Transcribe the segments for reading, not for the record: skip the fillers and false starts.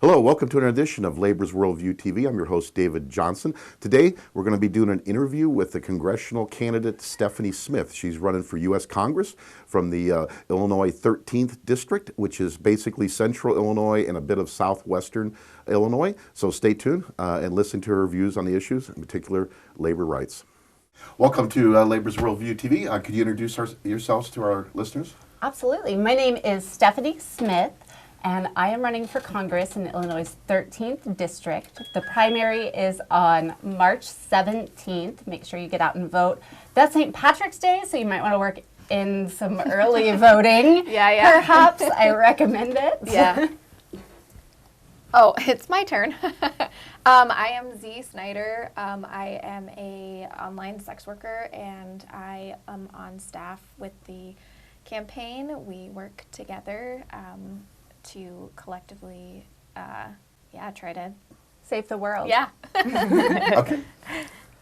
Hello, welcome to another edition of Labor's Worldview TV. I'm your host, David Johnson. Today, we're going to be doing an interview with the congressional candidate, Stefanie Smith. She's running for U.S. Congress from the Illinois 13th District, which is basically central Illinois and a bit of southwestern Illinois. So stay tuned and listen to her views on the issues, in particular, labor rights. Welcome to Labor's Worldview TV. Could you introduce yourselves to our listeners? Absolutely. My name is Stefanie Smith, and I am running for Congress in Illinois' 13th District. The primary is on March 17th. Make sure you get out and vote. That's St. Patrick's Day, so you might want to work in some early voting. Yeah. Perhaps. I recommend it. Yeah. Oh, it's my turn. I am Z Snyder. I am a online sex worker, and I am on staff with the campaign. We work together to collectively, try to Save the world. Yeah. Okay.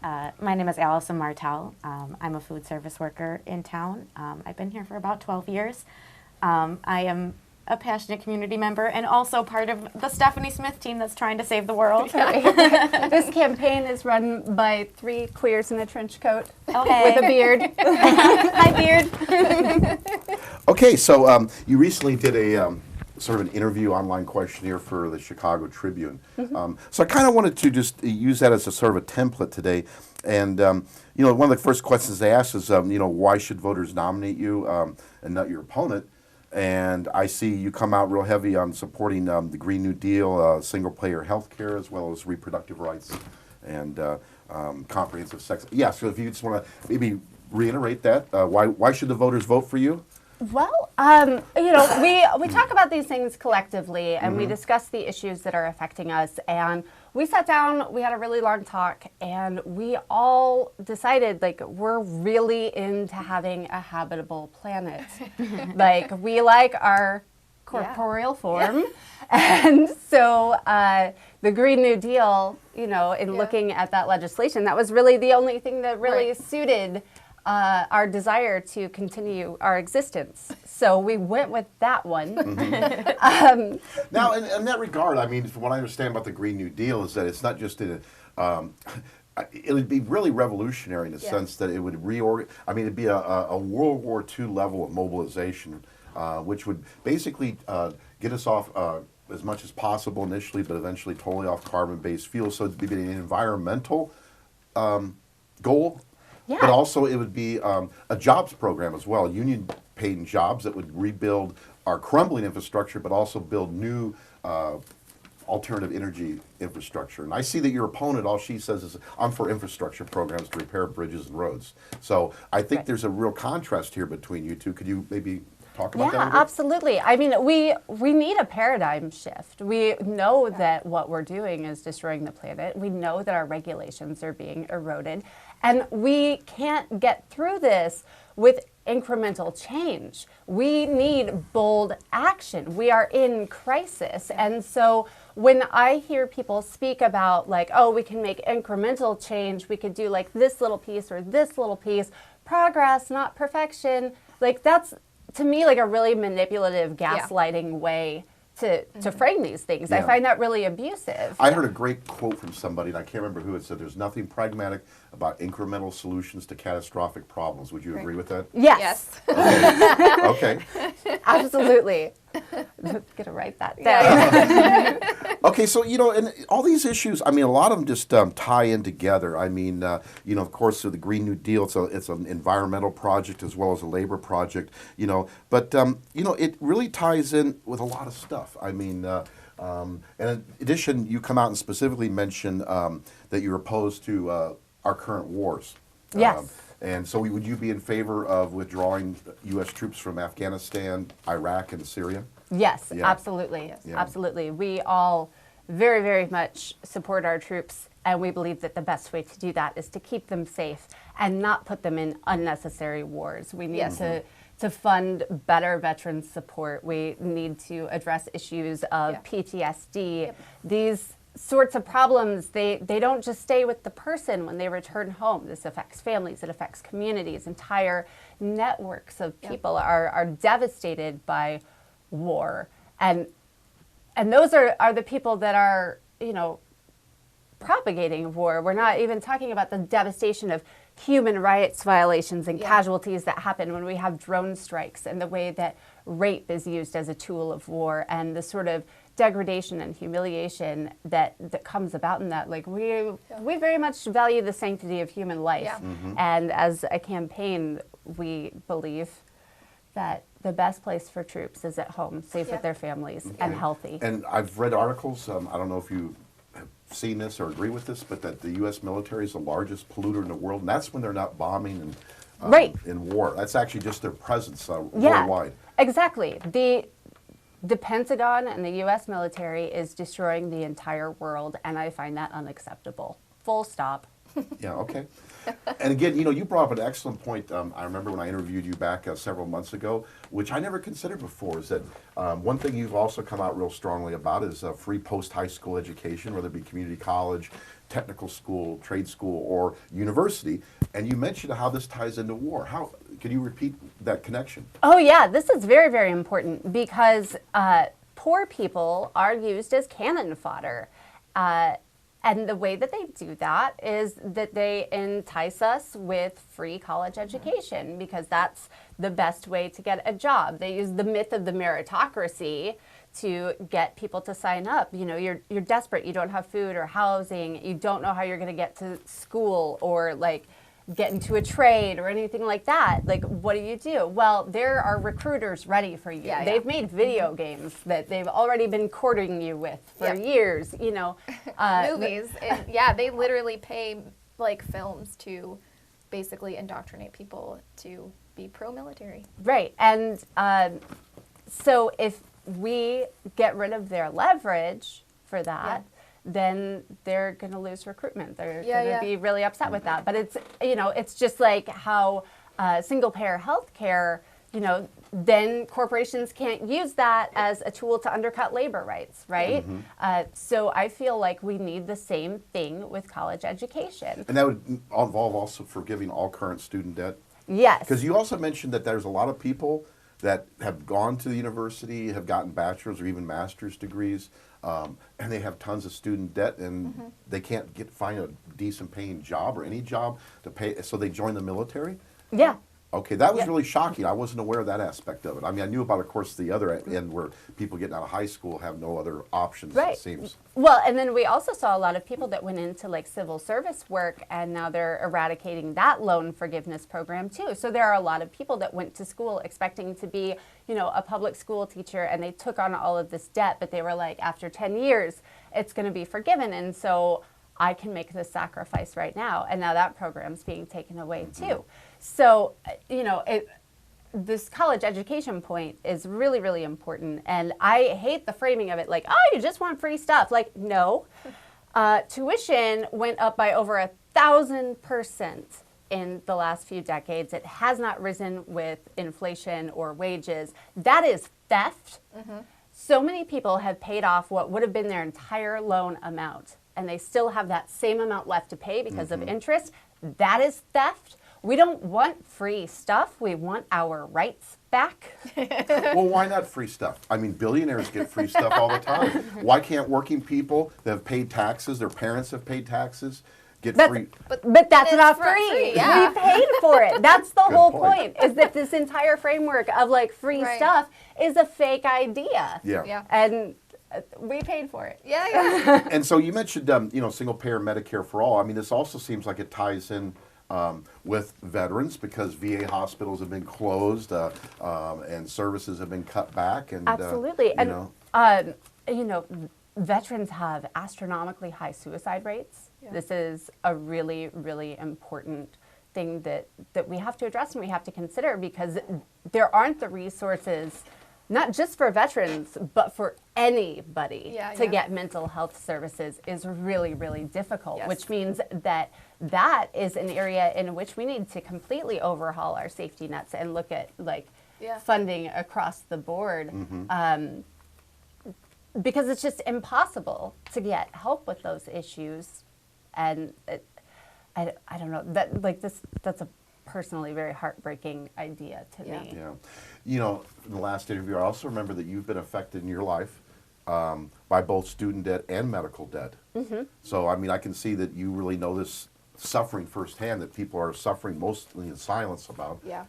My name is Allison Martel. I'm a food service worker in town. I've been here for about 12 years. I am a passionate community member and also part of the Stefanie Smith team that's trying to save the world. This campaign is run by 3 queers in a trench coat with a beard. Hi, beard. Okay, so you recently did a sort of an interview online questionnaire for the Chicago Tribune. So I kind of wanted to just use that as a sort of a template today. And, one of the first questions they asked is, why should voters nominate you and not your opponent? And I see you come out real heavy on supporting the Green New Deal, single-payer health care, as well as reproductive rights and comprehensive sex. Yeah, so if you just want to maybe reiterate that, why should the voters vote for you? Well, we talk about these things collectively, and we discuss the issues that are affecting us. And we sat down, we had a really long talk, and we all decided, we're really into having a habitable planet. We like our corporeal form. And so the Green New Deal, in looking at that legislation, that was really the only thing that really suited our desire to continue our existence. So we went with that one. Now, in that regard, I mean, from what I understand about the Green New Deal is that it's not just it would be really revolutionary in the sense that it would it'd be a World War II level of mobilization, which would basically get us off as much as possible initially, but eventually totally off carbon-based fuels. So it'd be an environmental goal. Yeah. But also it would be a jobs program as well, union-paid jobs that would rebuild our crumbling infrastructure, but also build new alternative energy infrastructure. And I see that your opponent, all she says is, I'm for infrastructure programs to repair bridges and roads. So I think there's a real contrast here between you two. Could you maybe talk about that a bit? Yeah, absolutely. I mean, we need a paradigm shift. We know that what we're doing is destroying the planet. We know that our regulations are being eroded. And we can't get through this with incremental change. We need bold action. We are in crisis. And so when I hear people speak about we can make incremental change, we could do this little piece or this little piece, progress, not perfection, that's to me a really manipulative, gaslighting way to frame these things. I find that really abusive. I heard a great quote from somebody, and I can't remember who it said, there's nothing pragmatic about incremental solutions to catastrophic problems. Would you agree with that? Yes. Okay. Absolutely. I'm gonna write that down. Okay, so, and all these issues, I mean, a lot of them just tie in together. I mean, of course, the Green New Deal, it's an environmental project as well as a labor project, but, it really ties in with a lot of stuff. I mean, and in addition, you come out and specifically mention that you're opposed to our current wars. Yes. And so would you be in favor of withdrawing U.S. troops from Afghanistan, Iraq, and Syria? Yes, Yeah. absolutely. Yes. Yeah. Absolutely. We all very, very much support our troops, and we believe that the best way to do that is to keep them safe and not put them in unnecessary wars. We need to fund better veteran support. We need to address issues of PTSD. These sorts of problems, they don't just stay with the person when they return home. This affects families, it affects communities. Entire networks of people are devastated by war. And and those are the people that are, you know, propagating war. We're not even talking about the devastation of human rights violations and casualties that happen when we have drone strikes, and the way that rape is used as a tool of war, and the sort of degradation and humiliation that comes about in that. Like we very much value the sanctity of human life. Yeah. And as a campaign, we believe that the best place for troops is at home, safe with their families and healthy. And I've read articles, I don't know if you have seen this or agree with this, but that the U.S. military is the largest polluter in the world, and that's when they're not bombing and in war. That's actually just their presence worldwide. Exactly. The Pentagon and the U.S. military is destroying the entire world, and I find that unacceptable. Full stop. Yeah, okay. And again, you know, you brought up an excellent point. I remember when I interviewed you back several months ago, which I never considered before, is that one thing you've also come out real strongly about is free post-high school education, whether it be community college, technical school, trade school, or university. And you mentioned how this ties into war. How can you repeat that connection? Oh, yeah. This is very, very important because poor people are used as cannon fodder. And the way that they do that is that they entice us with free college education because that's the best way to get a job. They use the myth of the meritocracy to get people to sign up. You know, you're desperate, you don't have food or housing, you don't know how you're going to get to school or like get into a trade or anything like that. Like, what do? Well, there are recruiters ready for you. They've made video games that they've already been courting you with for years, you know. Movies. They literally pay like films to basically indoctrinate people to be pro-military. Right. And so if we get rid of their leverage for that, then they're going to lose recruitment. They're going to be really upset with that. But it's, you know, it's just like how single-payer health care, you know, then corporations can't use that as a tool to undercut labor rights, right? So I feel like we need the same thing with college education. And that would involve also forgiving all current student debt? Yes. Because you also mentioned that there's a lot of people that have gone to the university, have gotten bachelor's or even master's degrees, and they have tons of student debt, and they can't find a decent paying job or any job to pay, so they join the military? Yeah. Okay, that was really shocking. I wasn't aware of that aspect of it. I mean, I knew about, of course, the other end where people getting out of high school have no other options, it seems. Well, and then we also saw a lot of people that went into like civil service work, and now they're eradicating that loan forgiveness program too. So there are a lot of people that went to school expecting to be, you know, a public school teacher, and they took on all of this debt, but they were like, after 10 years, it's going to be forgiven. And so I can make this sacrifice right now. And now that program's being taken away too. So, you know, this college education point is really, really important. And I hate the framing of it like, oh, you just want free stuff. Like, no. Tuition went up by over 1,000% in the last few decades. It has not risen with inflation or wages. That is theft. So many people have paid off what would have been their entire loan amount, and they still have that same amount left to pay because of interest. That is theft. We don't want free stuff. We want our rights back. Well, why not free stuff? I mean, billionaires get free stuff all the time. Why can't working people that have paid taxes, their parents have paid taxes, get free? But that's not free. Yeah. We paid for it. That's the whole point. point, is that this entire framework of like free stuff is a fake idea. Yeah. And we paid for it. And so you mentioned, you know, single payer Medicare for all. I mean, this also seems like it ties in with veterans because VA hospitals have been closed and services have been cut back. And absolutely. You know, veterans have astronomically high suicide rates. This is a really, really important thing that we have to address and we have to consider, because there aren't the resources, not just for veterans, but for anybody to get mental health services is really, really difficult, which means that is an area in which we need to completely overhaul our safety nets and look at like funding across the board. Because it's just impossible to get help with those issues. And I don't know, that's a personally very heartbreaking idea to me. Yeah. You know, in the last interview, I also remember that you've been affected in your life by both student debt and medical debt. So, I mean, I can see that you really know this suffering firsthand, that people are suffering mostly in silence about. Yeah.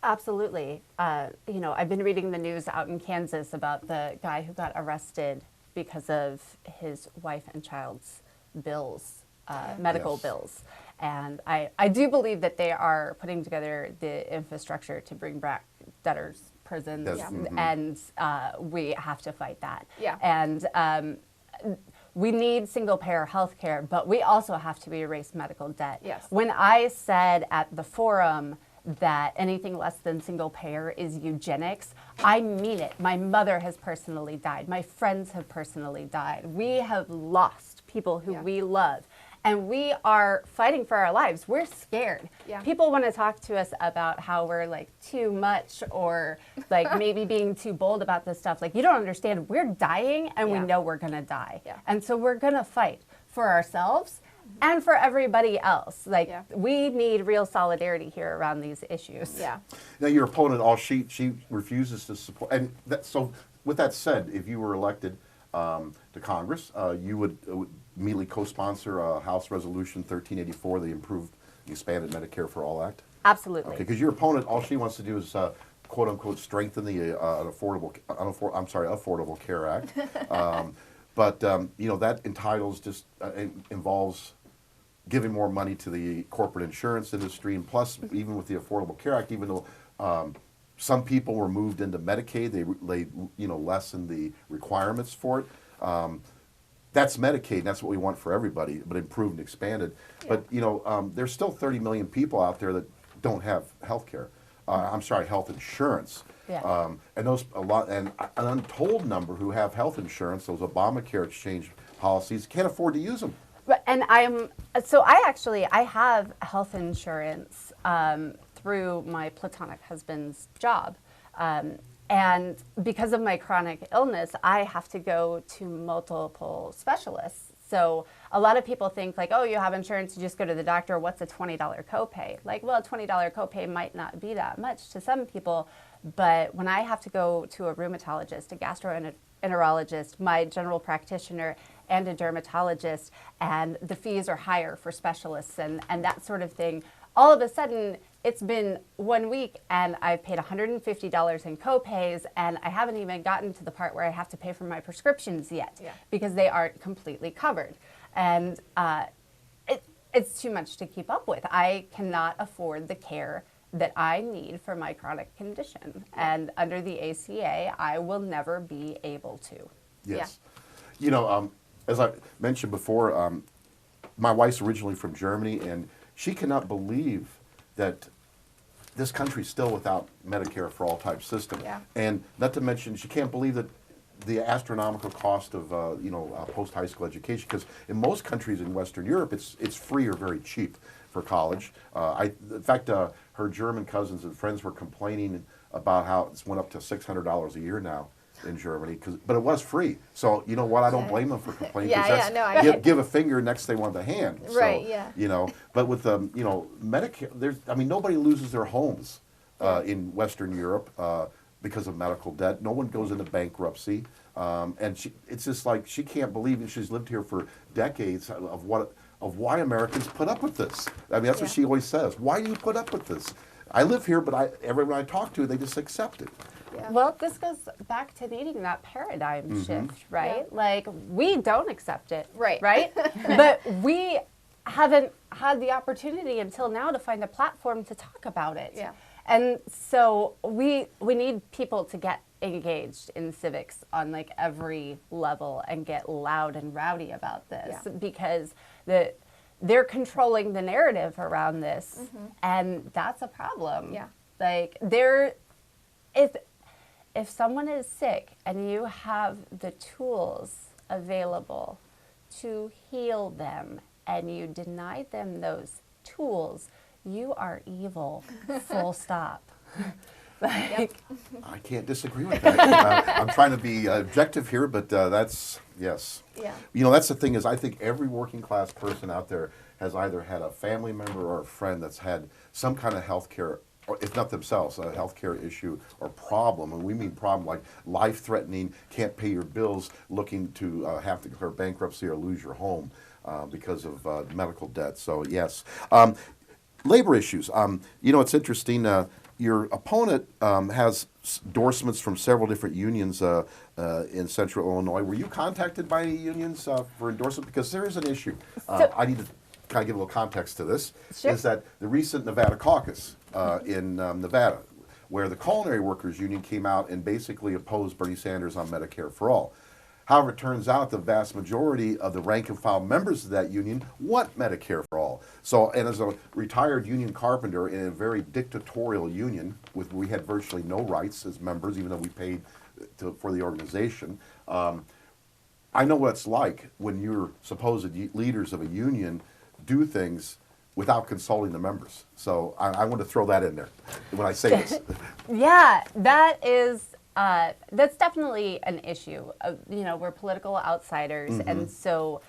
Absolutely. You know, I've been reading the news out in Kansas about the guy who got arrested because of his wife and child's bills, medical Yes. bills. And I do believe that they are putting together the infrastructure to bring back debtors' prisons, Yes. Yeah. Mhm. and we have to fight that. Yeah. And we need single-payer health care, but we also have to erase medical debt. Yes. When I said at the forum that anything less than single payer is eugenics, I mean it. My mother has personally died. My friends have personally died. We have lost people who Yeah. we love. And we are fighting for our lives. We're scared. Yeah. People want to talk to us about how we're like too much or like maybe being too bold about this stuff. Like, you don't understand. We're dying and we Yeah. know we're going to die. Yeah. And so we're going to fight for ourselves and for everybody else. Like, Yeah. we need real solidarity here around these issues. Yeah. Now, your opponent, she refuses to support. And so, with that said, if you were elected to Congress, you would immediately co-sponsor House Resolution 1384, the improved, expanded Medicare for All Act. Absolutely. Okay, because your opponent, all she wants to do is quote unquote strengthen the Affordable Care Act. But you know, that involves giving more money to the corporate insurance industry, and plus, even with the Affordable Care Act, even though some people were moved into Medicaid, they lessened the requirements for it. That's Medicaid, and that's what we want for everybody, but improved and expanded. Yeah. But you know, there's still 30 million people out there that don't have health care. Health insurance. Yeah. And an untold number who have health insurance, those Obamacare exchange policies, can't afford to use them. And I have health insurance through my platonic husband's job. And because of my chronic illness, I have to go to multiple specialists. So a lot of people think like, oh, you have insurance, you just go to the doctor, what's a $20 copay? Like, well, a $20 copay might not be that much to some people, but when I have to go to a rheumatologist, a gastroenterologist, my general practitioner, and a dermatologist, and the fees are higher for specialists and that sort of thing, all of a sudden, it's been 1 week and I've paid $150 in copays, and I haven't even gotten to the part where I have to pay for my prescriptions yet because they aren't completely covered. And it's too much to keep up with. I cannot afford the care that I need for my chronic condition. And under the ACA, I will never be able to. Yes. You know, as I mentioned before, my wife's originally from Germany, and she cannot believe that this country's still without Medicare for all type system. Yeah. And not to mention, she can't believe that the astronomical cost of post-high school education, because in most countries in Western Europe, it's free or very cheap for college. In fact, her German cousins and friends were complaining about how it's went up to $600 a year now in Germany, but it was free. So you know what? I don't blame them for complaining. Give a finger, next they want the hand. Right. So, Yeah. You know, but with Medicare, nobody loses their homes in Western Europe because of medical debt. No one goes into bankruptcy, and it's just like she can't believe it. She's lived here for decades of why Americans put up with this. I mean, that's what she always says. Why do you put up with this? I live here, but everyone I talk to, they just accept it. Yeah. Well, this goes back to needing that paradigm shift, right? Yeah. Like, we don't accept it, Right. right? But we haven't had the opportunity until now to find a platform to talk about it. Yeah. And so we need people to get engaged in civics on like every level and get loud and rowdy about this because they're controlling the narrative around this, and that's a problem. Yeah. Like, if someone is sick and you have the tools available to heal them and you deny them those tools, you are evil, full stop. Like, I can't disagree with that. I'm trying to be objective here, but that's, yes. Yeah. You know, that's the thing is I think every working class person out there has either had a family member or a friend that's had some kind of health care or if not themselves, a healthcare issue or problem, and we mean problem like life-threatening, can't pay your bills, looking to have to declare bankruptcy or lose your home because of medical debt. So yes. Labor issues. It's interesting. Your opponent has endorsements from several different unions in Central Illinois. Were you contacted by any unions for endorsement? Because there is an issue. I need to kind of give a little context to this. Sure. Is that the recent Nevada caucus in Nevada, where the culinary workers union came out and basically opposed Bernie Sanders on Medicare for all. However, it turns out the vast majority of the rank and file members of that union want Medicare for all. So, and as a retired union carpenter in a very dictatorial union, we had virtually no rights as members, even though we paid for the organization. I know what it's like when your supposed leaders of a union do things without consulting the members. So I want to throw that in there when I say this. Yeah, that's definitely an issue. We're political outsiders, and so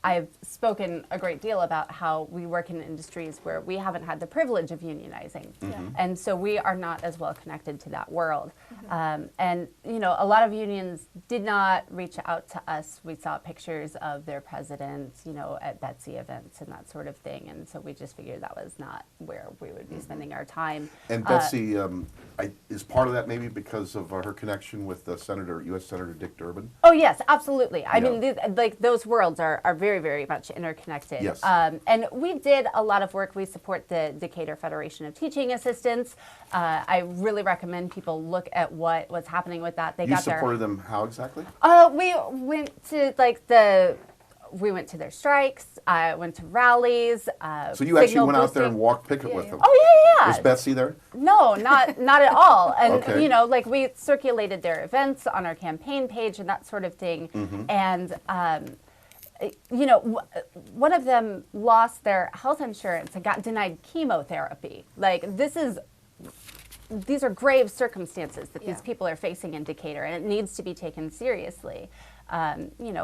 I've spoken a great deal about how we work in industries where we haven't had the privilege of unionizing, and so we are not as well connected to that world. And a lot of unions did not reach out to us. We saw pictures of their presidents, at Betsy events and that sort of thing, and so we just figured that was not where we would be spending our time. And Betsy is part of that maybe because of her connection with U.S. Senator Dick Durbin? Oh, yes, absolutely. I Yeah. mean, those worlds are very, very much interconnected. Yes. And we did a lot of work. We support the Decatur Federation of Teaching Assistants. I really recommend people look at what's happening with that. You supported them how exactly? We went to we went to their strikes. I went to rallies. So you actually signal went out there and boosting. walked picket with them? Oh, yeah. Was Betsy there? No, not at all. And Okay. we circulated their events on our campaign page and that sort of thing. And one of them lost their health insurance and got denied chemotherapy. These are grave circumstances that these people are facing in Decatur, and it needs to be taken seriously.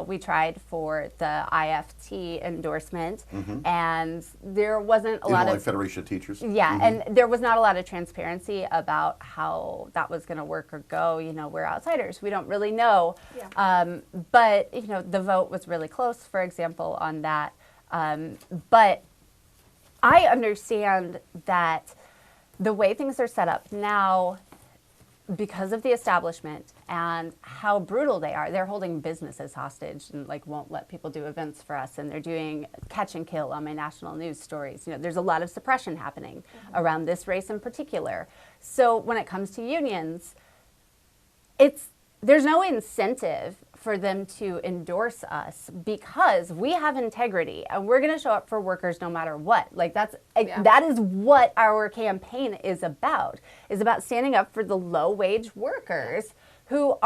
We tried for the IFT endorsement, and there wasn't a lot Illinois of Federation of Teachers? yeah, and there was not a lot of transparency about how that was going to work or go. We're outsiders; we don't really know. Yeah. But the vote was really close, for example, on that. But I understand that the way things are set up now, because of the establishment and how brutal they are, they're holding businesses hostage and won't let people do events for us, and they're doing catch and kill on my national news stories. There's a lot of suppression happening around this race in particular. So when it comes to unions, there's no incentive for them to endorse us because we have integrity and we're going to show up for workers no matter what. That is what our campaign is about standing up for the low wage workers who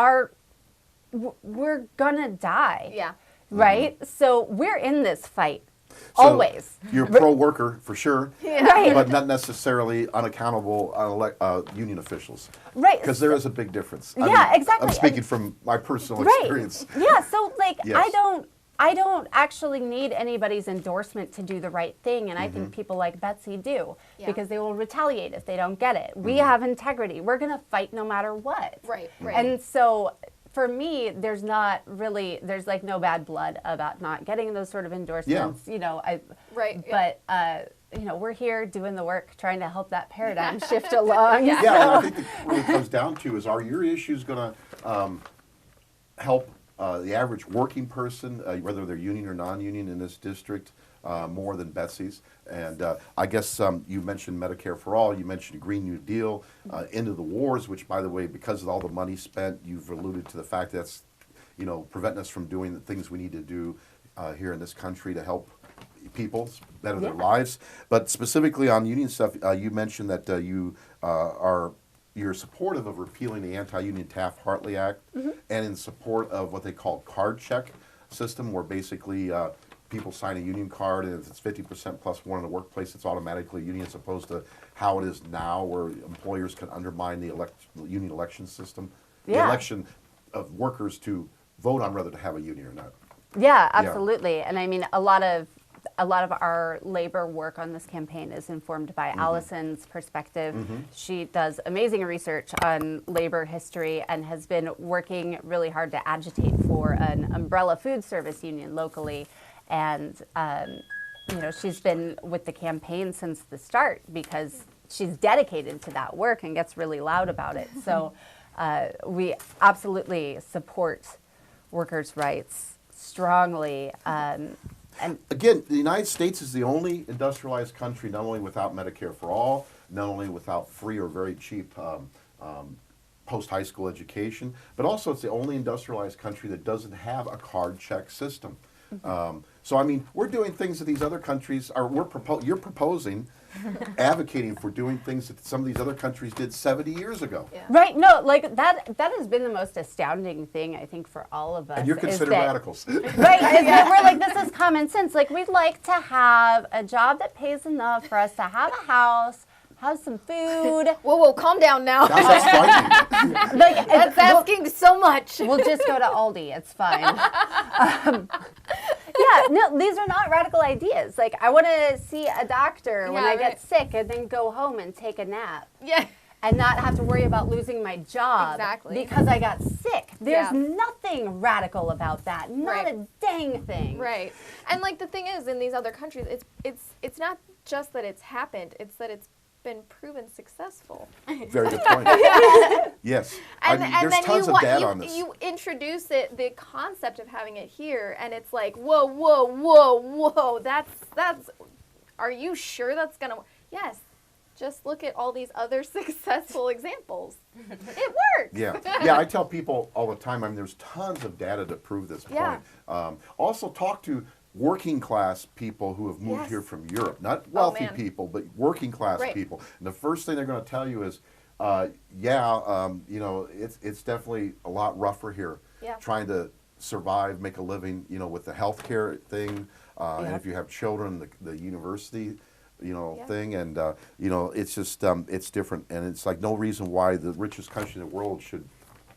we're gonna die. Yeah. Right? So we're in this fight. Always. You're pro-worker for sure, Right. but not necessarily unaccountable union officials. Right. Because there is a big difference. Yeah, exactly. I'm speaking from my personal Right. experience. Yeah, so Yes. I don't actually need anybody's endorsement to do the right thing, and I think people like Betsy do, because they will retaliate if they don't get it. We have integrity. We're going to fight no matter what. Right. And so for me, there's no bad blood about not getting those sort of endorsements. Right. But we're here doing the work, trying to help that paradigm shift along. Yeah, and I think what it comes down to is, are your issues going to help the average working person, whether they're union or non-union in this district, more than Betsy's? And I guess you mentioned Medicare for all, you mentioned Green New Deal, end of the wars, which, by the way, because of all the money spent, you've alluded to the fact that's preventing us from doing the things we need to do here in this country to help people better their lives. But specifically on union stuff, you mentioned that you're supportive of repealing the anti-union Taft-Hartley Act, and in support of what they call card check system, where basically people sign a union card, and if it's 50% plus one in the workplace, it's automatically a union, as opposed to how it is now, where employers can undermine the union election system, the election of workers to vote on whether to have a union or not. Yeah, absolutely. And I mean, a lot of a lot of our labor work on this campaign is informed by Allison's perspective. She does amazing research on labor history and has been working really hard to agitate for an umbrella food service union locally. And she's been with the campaign since the start because she's dedicated to that work and gets really loud about it. So we absolutely support workers' rights strongly. And again, the United States is the only industrialized country, not only without Medicare for all, not only without free or very cheap post-high school education, but also it's the only industrialized country that doesn't have a card check system. So I mean, we're doing things that these other countries are. You're proposing, advocating for doing things that some of these other countries did 70 years ago. Yeah. right, no, like that has been the most astounding thing I think for all of us. And you're is considered that- radicals. Right, is that we're like, this is common sense. Like, we'd like to have a job that pays enough for us to have a house, have some food. Whoa, calm down now. That's frightening. Like, That's asking so much. we'll just go to Aldi. It's fine. Yeah, no, these are not radical ideas. Like, I want to see a doctor when Yeah, I get right. sick and then go home and take a nap Yeah. and not have to worry about losing my job Exactly. because I got sick. There's Yeah. nothing radical about that. Not Right. a dang thing. Right. And like the thing is, in these other countries, it's not just that it's happened; it's that it's been proven successful. Very good point. Yes. And, I mean, and there's then tons you of data on this. you introduce the concept of having it here, and it's like, whoa. That's. Are you sure that's gonna? Yes. Just look at all these other successful examples. It works. Yeah, I tell people all the time. I mean, there's tons of data to prove this Yeah. point. Also, talk to working class people who have moved Yes. here from Europe, not wealthy man. people, but working class Right. people. And the first thing they're going to tell you is, it's definitely a lot rougher here, Yeah. trying to survive, make a living, with the healthcare thing, and Yep. if you have children, the university. Yeah. Thing, and it's just it's different, and it's like no reason why the richest country in the world should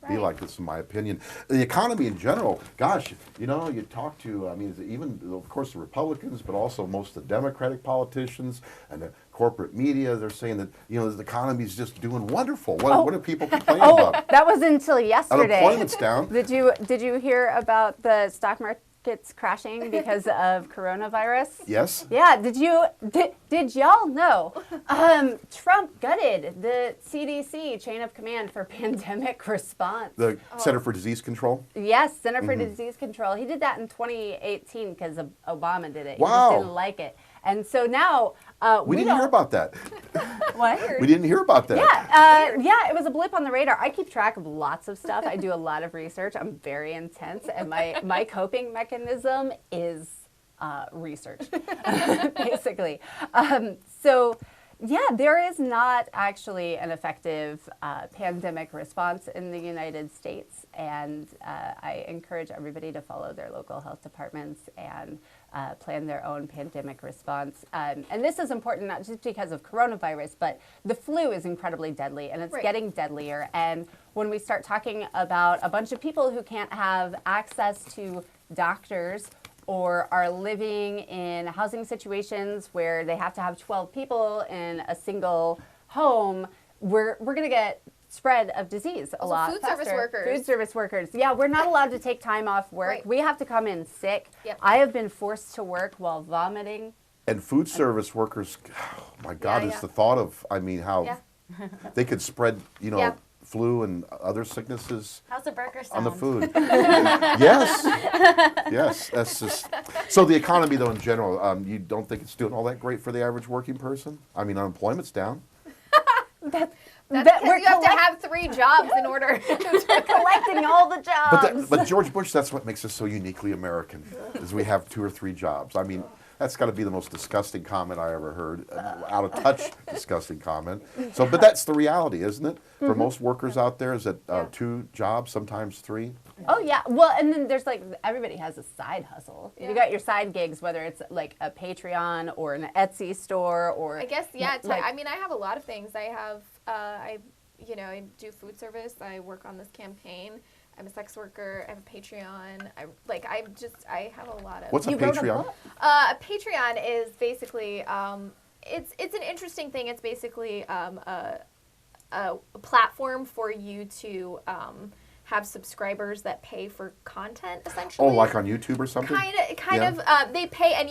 be Right. like this, in my opinion. The economy in general, gosh, you talk to, I mean, even of course the Republicans, but also most of the Democratic politicians and the corporate media. They're saying that the economy is just doing wonderful. What are people complaining Oh, about? that was until yesterday. Unemployment's down. Did you hear about the stock markets crashing because of coronavirus? Yes. Yeah. Did y'all know? Trump gutted the CDC chain of command for pandemic response. The Center for Disease Control. Yes, Center for Mm-hmm. Disease Control. He did that in 2018 because Obama did it. He Wow. just didn't like it. And so now We didn't hear about that. what? We didn't hear about that. Yeah, it was a blip on the radar. I keep track of lots of stuff. I do a lot of research. I'm very intense, and my coping mechanism is research, basically. So, yeah, there is not actually an effective pandemic response in the United States, and I encourage everybody to follow their local health departments and plan their own pandemic response. And this is important not just because of coronavirus, but the flu is incredibly deadly, and it's Right. getting deadlier. And when we start talking about a bunch of people who can't have access to doctors or are living in housing situations where they have to have 12 people in a single home, we're going to get spread of disease a Also, lot food faster. service workers. Food service workers. Yeah, we're not allowed to take time off work. Right. We have to come in sick. Yep. I have been forced to work while vomiting. And food service workers, oh my God, Yeah, is yeah. the thought of, I mean, how Yeah. they could spread, Yeah. flu and other sicknesses How's the burger on sound? the food. Yes. Yes. That's just. So the economy, though, in general, you don't think it's doing all that great for the average working person? I mean, unemployment's down. That's That because we're you have to have 3 jobs in order. collecting all the jobs. But George Bush, that's what makes us so uniquely American, is we have 2 or 3 jobs. I mean, that's got to be the most disgusting comment I ever heard, out of touch disgusting comment. So, but that's the reality, isn't it? For most workers out there, is that 2 jobs, sometimes 3? Oh yeah, well, and then there's like everybody has a side hustle. Yeah. You got your side gigs, whether it's like a Patreon or an Etsy store or. I guess, yeah. like- I mean, I have a lot of things. I have, I do food service. I work on this campaign. I'm a sex worker. I have a Patreon. I have a lot of. What's a You wrote a Patreon? book? Patreon is basically it's an interesting thing. It's basically a platform for you to have subscribers that pay for content, essentially. Oh, like on YouTube or something? Kind Yeah. of. They pay, and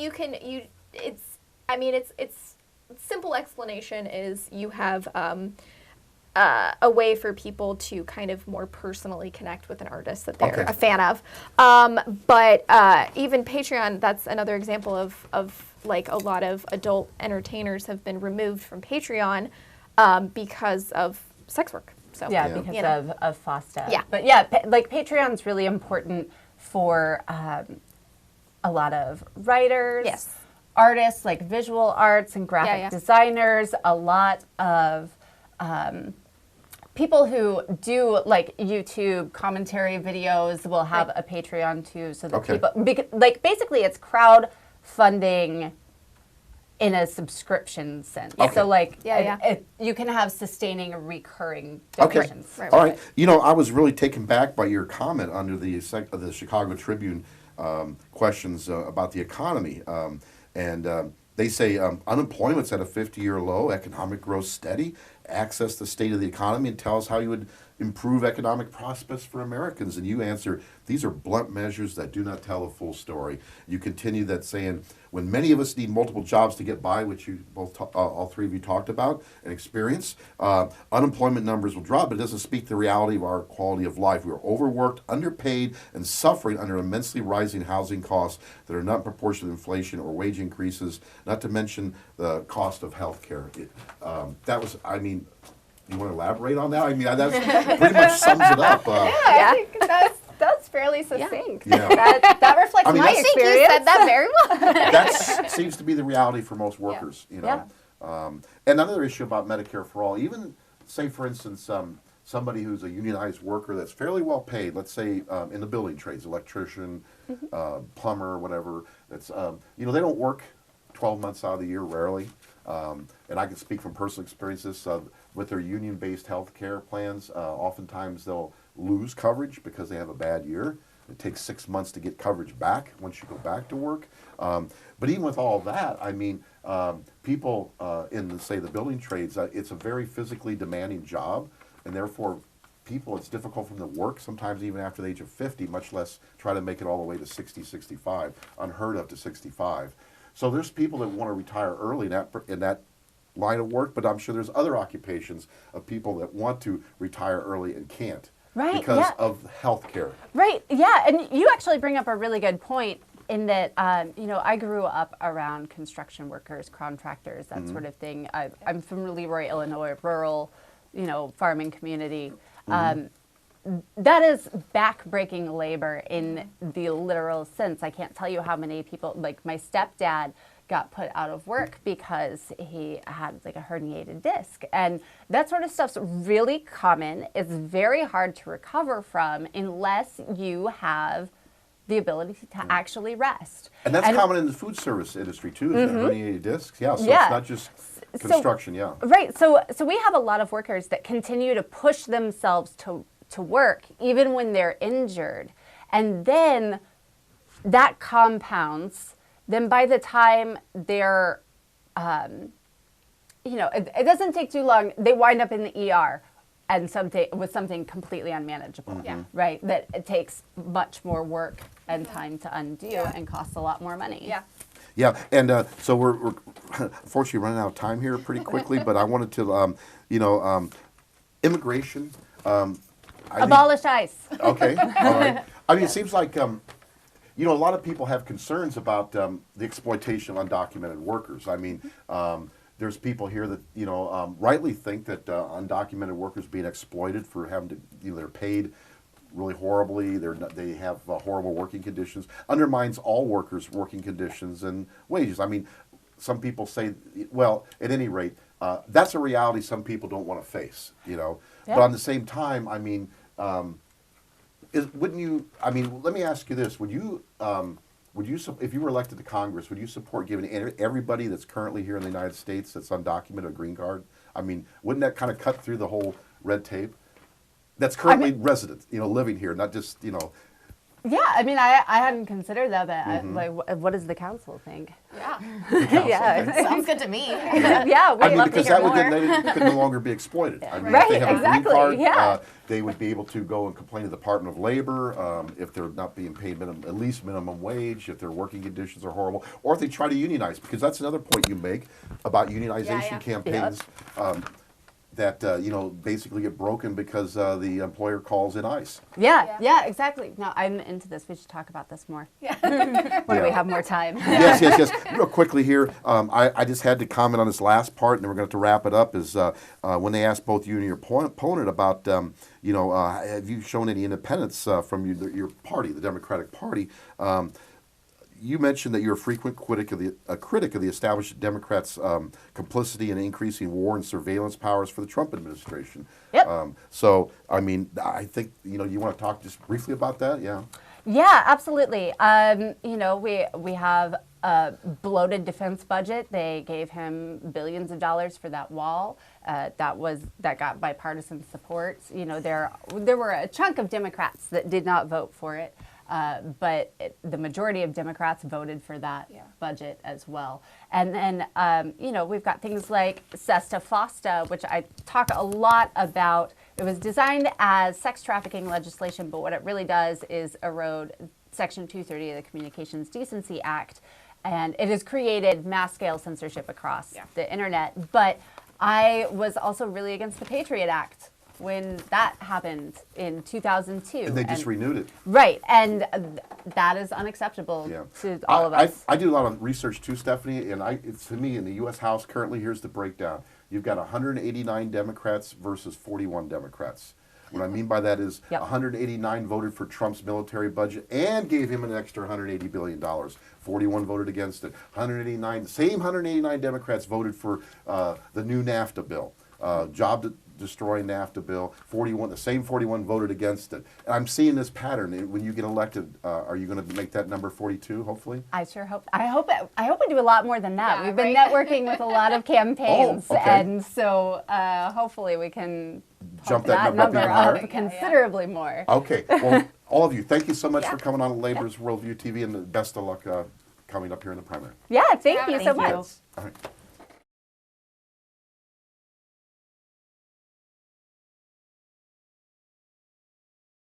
it's simple explanation is you have a way for people to kind of more personally connect with an artist that they're Okay. a fan of. But even Patreon, that's another example of like a lot of adult entertainers have been removed from Patreon because of sex work. So Yeah, Yeah. because you know. of FOSTA. Yeah. But yeah, like Patreon's really important for a lot of writers, Yes. artists, like visual arts and graphic Yeah. designers, a lot of people who do like YouTube commentary videos will have Right. a Patreon too, so that Okay. people, like basically it's crowdfunding in a subscription sense. Okay. So like Yeah. you can have sustaining recurring Okay. donations. Right. All right. You know, I was really taken back by your comment under the Chicago Tribune questions about the economy. They say unemployment's at a 50-year low, economic growth steady, access the state of the economy, and tell us how you would improve economic prospects for Americans. And you answer, these are blunt measures that do not tell the full story. You continue that saying, when many of us need multiple jobs to get by, which you both, all three of you talked about and experienced, unemployment numbers will drop, but it doesn't speak to the reality of our quality of life. We are overworked, underpaid, and suffering under immensely rising housing costs that are not proportional to inflation or wage increases, not to mention the cost of health care. That was, I mean, you want to elaborate on that? I mean, that pretty much sums it up. I think that's fairly succinct. Yeah. That reflects I mean, my that's- I think you experience. said that very well. That seems to be the reality for most workers, you know. Yeah. And another issue about Medicare for all, even say, for instance, somebody who's a unionized worker that's fairly well paid, let's say in the building trades, electrician, plumber, whatever, that's, you know, they don't work 12 months out of the year, rarely. And I can speak from personal experiences with their union-based health care plans. Oftentimes they'll lose coverage because they have a bad year. It takes 6 months to get coverage back once you go back to work. But even with all that, I mean, people in, say, the building trades, it's a very physically demanding job, and therefore people, it's difficult for them to work, sometimes even after the age of 50, much less try to make it all the way to 60, 65, unheard of to 65. So there's people that want to retire early in that line of work, but I'm sure there's other occupations of people that want to retire early and can't. Right, Because yeah. of health care. Right, yeah, and you actually bring up a really good point in that, you know, I grew up around construction workers, contractors, that sort of thing. I'm from Leroy, Illinois, rural, you know, farming community. That is back-breaking labor in the literal sense. I can't tell you how many people, like my stepdad got put out of work because he had like a herniated disc. And that sort of stuff's really common. It's very hard to recover from unless you have the ability to actually rest. And that's common in the food service industry too, is herniated discs. Yeah, so Yeah. it's not just construction, yeah. Right. So we have a lot of workers that continue to push themselves to work even when they're injured. And then that compounds. Then by the time they're, you know, it doesn't take too long. They wind up in the ER and with something completely unmanageable. Yeah. Right. That it takes much more work and time to undo and costs a lot more money. Yeah. Yeah, and so we're unfortunately running out of time here pretty quickly, but I wanted to, you know, immigration. I think- Abolish ICE. Okay, all right. I mean, it seems like, you know, a lot of people have concerns about the exploitation of undocumented workers. I mean, there's people here that, you know, rightly think that undocumented workers being exploited for having to, you know, they're paid really horribly, they have horrible working conditions, undermines all workers' working conditions and wages. I mean, some people say, well, at any rate, that's a reality some people don't want to face, you know. Yeah. But on the same time, I mean, wouldn't you? I mean, let me ask you this: Would you, if you were elected to Congress, would you support giving everybody that's currently here in the United States that's undocumented a green card? I mean, wouldn't that kind of cut through the whole red tape? that's currently resident, living here, not just, Yeah, I mean, I hadn't considered that, but what does the council think? Yeah. Yeah, Sounds good to me. yeah, we'd I mean, love to because hear that would more. then they could no longer be exploited. I mean, if Right, they have a exactly, green card, yeah. they would be able to go and complain to the Department of Labor if they're not being paid at least minimum wage, if their working conditions are horrible, or if they try to unionize, because that's another point you make about unionization yeah. campaigns. That basically get broken because the employer calls in ICE. Yeah, exactly. No, I'm into this. We should talk about this more. Yeah. When we have more time. Yes. Real quickly here, I just had to comment on this last part, and then we're going to wrap it up. Is when they asked both you and your opponent about, have you shown any independence from your party, the Democratic Party? You mentioned that you're a frequent critic of the established Democrats' complicity in increasing war and surveillance powers for the Trump administration. Yep. So, I mean, I think you want to talk just briefly about that. Yeah. Yeah, absolutely. We have a bloated defense budget. They gave him billions of dollars for that wall. That got bipartisan support. There were a chunk of Democrats that did not vote for it. But the majority of Democrats voted for that budget as well. And then, we've got things like Sesta Fosta, which I talk a lot about. It was designed as sex trafficking legislation, but what it really does is erode Section 230 of the Communications Decency Act. And it has created mass-scale censorship across the internet. But I was also really against the Patriot Act when that happened in 2002. And they just renewed it. Right, and that is unacceptable to all of us. I do a lot of research too, Stephanie, and to me, in the U.S. House currently, here's the breakdown. You've got 189 Democrats versus 41 Democrats. What I mean by that is 189 voted for Trump's military budget and gave him an extra $180 billion. 41 voted against it. The same 189 Democrats voted for the new NAFTA bill, job-destroying NAFTA bill. The same 41 voted against it. And I'm seeing this pattern. When you get elected, are you going to make that number 42, hopefully? I sure hope. I hope we do a lot more than that. Yeah, We've been right? networking with a lot of campaigns, okay. and so hopefully we can Jump pump that number up even up higher? considerably more. Okay. Well, all of you, thank you so much for coming on Labor's Worldview TV, and best of luck coming up here in the primary. Yeah, thank you so Thank much. you. All right.